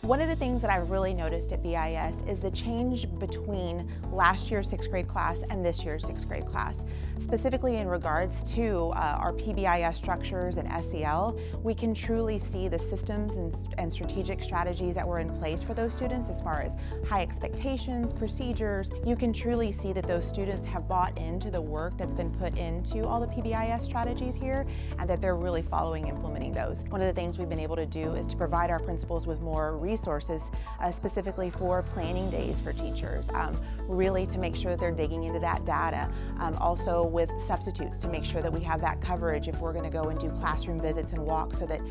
One of the things that I've really noticed at BIS is the change between last year's 6th grade class and this year's 6th grade class. Specifically in regards to our PBIS structures and SEL, we can truly see the systems and strategic strategies that were in place for those students as far as high expectations, procedures. You can truly see that those students have bought into the work that's been put into all the PBIS strategies here and that they're really following and implementing those. One of the things we've been able to do is to provide our principals with more resources specifically for planning days for teachers, really to make sure that they're digging into that data. Also with substitutes to make sure that we have that coverage if we're going to go and do classroom visits and walks so that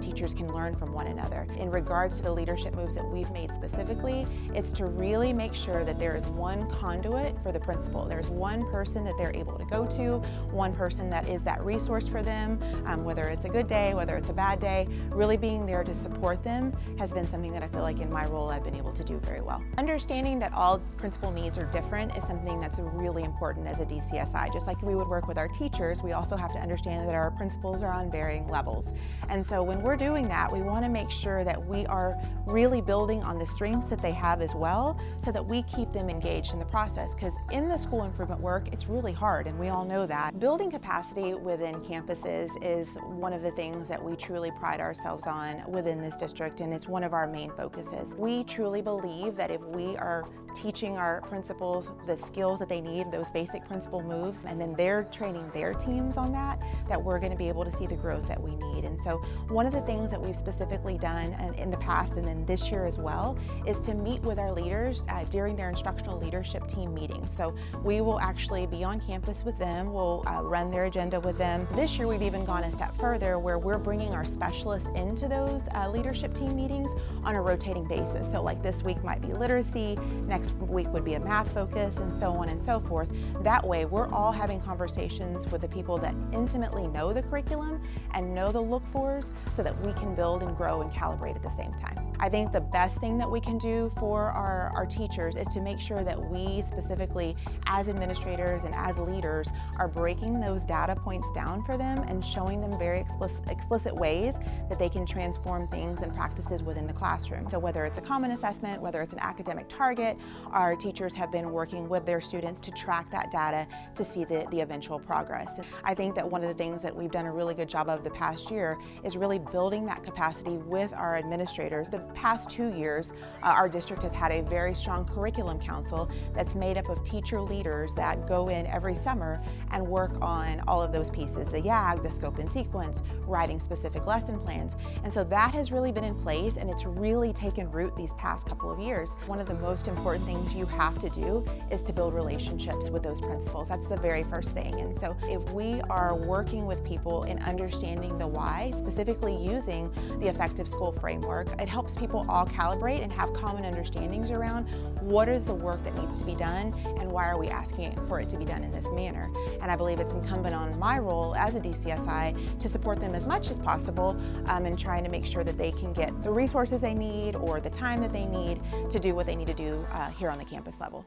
teachers can learn from one another. In regards to the leadership moves that we've made specifically, it's to really make sure that there is one conduit for the principal. There's one person that they're able to go to, one person that is that resource for them, whether it's a good day, whether it's a bad day. Really being there to support them has been something that I feel like in my role I've been able to do very well. Understanding that all principal needs are different is something that's really important as a DCSI. Just like we would work with our teachers, we also have to understand that our principals are on varying levels. And so when we're doing that, we want to make sure that we are really building on the strengths that they have as well so that we keep them engaged in the process. Because in the school improvement work, it's really hard and we all know that. Building capacity within campuses is one of the things that we truly pride ourselves on within this district, and it's one of our main focuses. We truly believe that if we are teaching our principals the skills that they need, those basic principal moves, and then they're training their teams on that we're going to be able to see the growth that we need. And so one of the things that we've specifically done in the past and then this year as well is to meet with our leaders during their instructional leadership team meetings. So we will actually be on campus with them, we'll run their agenda with them. This year we've even gone a step further where we're bringing our specialists into those leadership team meetings on a rotating basis. So like this week might be literacy, next week would be a math focus, and so on and so forth. That way we're all having conversations with the people that intimately know the curriculum and know the look-fors so that we can build and grow and calibrate at the same time. I think the best thing that we can do for our teachers is to make sure that we specifically as administrators and as leaders are breaking those data points down for them and showing them very explicit ways that they can transform things and practices within the classroom. So whether it's a common assessment, whether it's an academic target, our teachers have been working with their students to track that data to see the eventual progress. And I think that one of the things that we've done a really good job of the past year is really building that capacity with our administrators. The past 2 years, our district has had a very strong curriculum council that's made up of teacher leaders that go in every summer and work on all of those pieces, the YAG, the scope and sequence, writing specific lesson plans. And so that has really been in place and it's really taken root these past couple of years. One of the most important things you have to do is to build relationships with those principals. That's the very first thing. And so if we are working with people in understanding the why, specifically using the effective school framework, it helps people all calibrate and have common understandings around what is the work that needs to be done and why are we asking for it to be done in this manner. And I believe it's incumbent on my role as a DCSI to support them as much as possible in trying to make sure that they can get the resources they need or the time that they need to do what they need to do here on the campus level.